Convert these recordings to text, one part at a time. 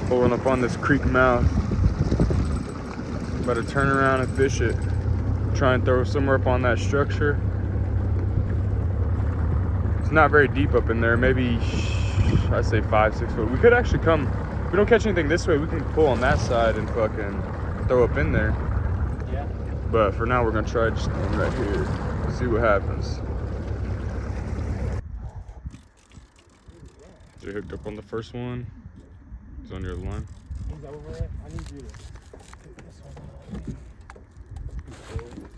Pulling up on this creek mouth. About to turn around and fish it. Try and throw somewhere up on that structure. It's not very deep up in there. Maybe, I'd say 5-6 foot. We could actually come, if we don't catch anything this way, we can pull on that side and fucking throw up in there. Yeah. But for now, we're gonna try just going right here. See what happens. So you hooked up on the first one. He's on your line. He's over it. I need you to take this one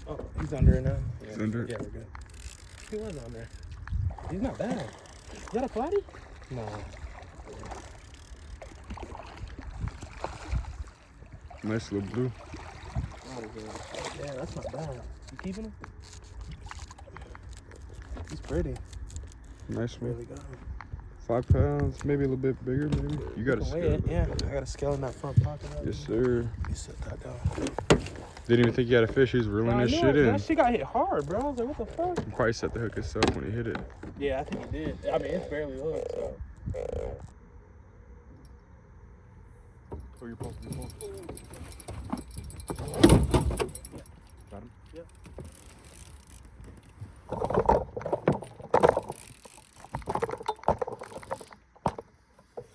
out. Oh, he's under it now. He's under it? Yeah, we're good. He was on there. He's not bad. Is that a flatty? No. Nice little blue. Yeah, that's not bad. You keeping him? He's pretty. Nice one. Really good. 5 pounds, maybe a little bit bigger, maybe. You got a scale. Yeah, I got a scale in that front pocket. Yes, sir. You set that down. Didn't even think you had a fish. He was reeling this shit in. That shit got hit hard, bro. I was like, what the fuck? He probably set the hook himself when he hit it. Yeah, I think he did. I mean, it's barely hooked, so. Pull your pole, pull your pole. Got him? Yep.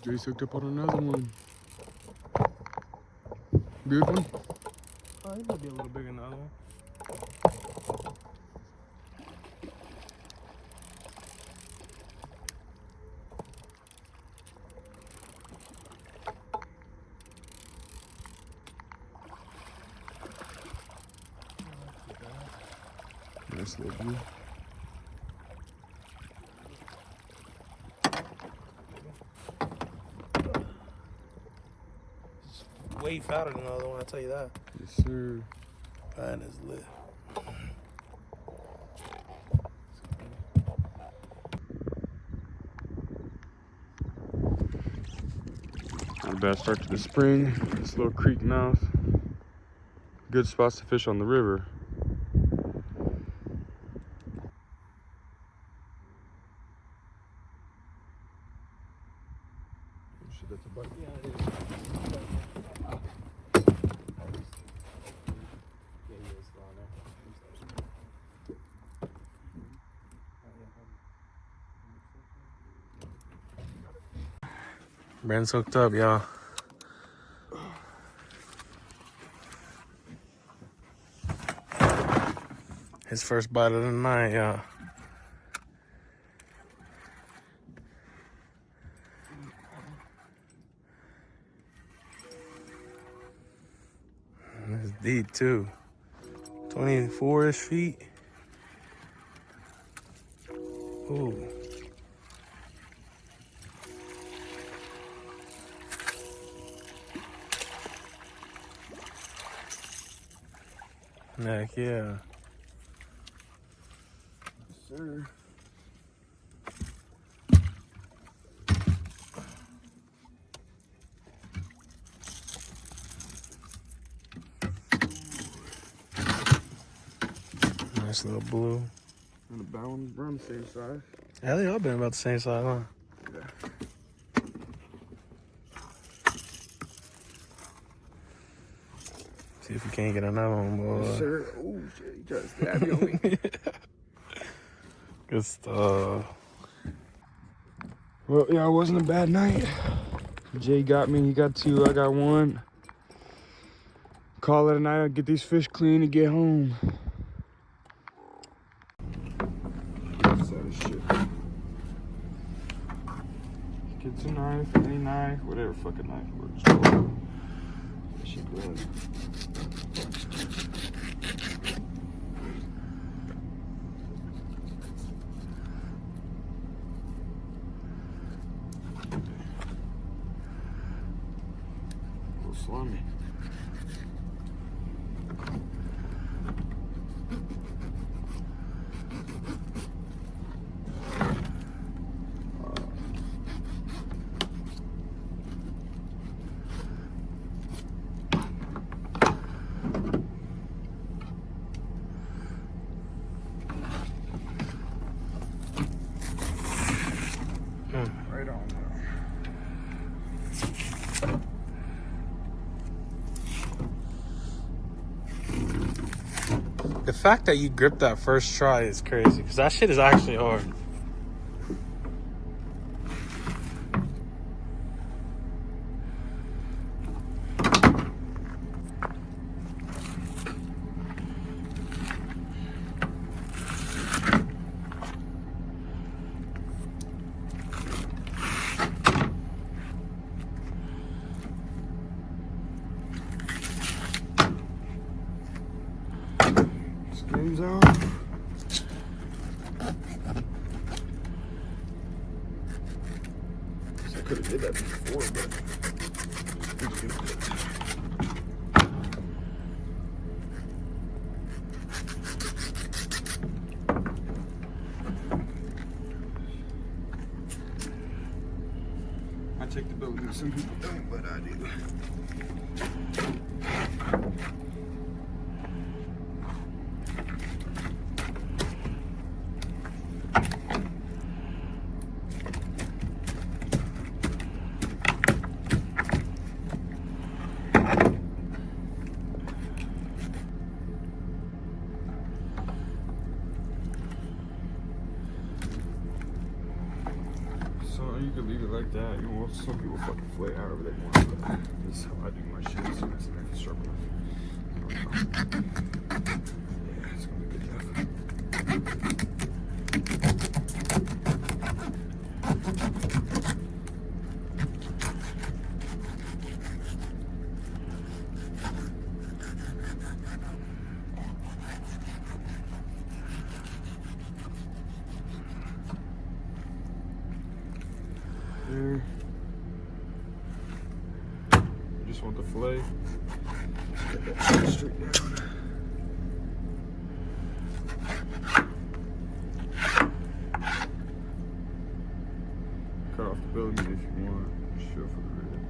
Jay's hooked up on another one. Good one? Oh, he might be a little bigger than the other one. Nice little blue. Way fatter than the other one, I'll tell you that. Yes, sir. Mine is lit. Not a bad start to the spring. This little creek mouth. Good spots to fish on the river. Shit, that's a bite. Yeah, it is. Brandon's hooked up, y'all. His first bite of the night, y'all. It's deep too. 24-ish feet. Ooh. Heck yeah. Yes, sir. Nice little blue. And the bound around the same size. Yeah, they all been about the same size, huh? Yeah. See if we can't get another one, boy. Yes, sir. Oh shit, he tried to stab me on me. Good stuff. Well, yeah, it wasn't a bad night. Jay got me, he got 2, I got 1. Call it a night, I'll get these fish clean and get home. Shit. Get a knife, any knife, whatever fucking knife works. That shit good. A little slimy. The fact that you gripped that first try is crazy, because that shit is actually hard. Game's out. I could have did that before, but it's good. I take the bill that some people don't, but I do. So you can leave it like that. You know, some people fucking flay however they want, but this is how I do my shit. So it's an extra circle. Yeah, it's gonna be good enough. There. Just want the fillet. Just get that straight down. Cut off the belly meat if you want. Just show for the rib.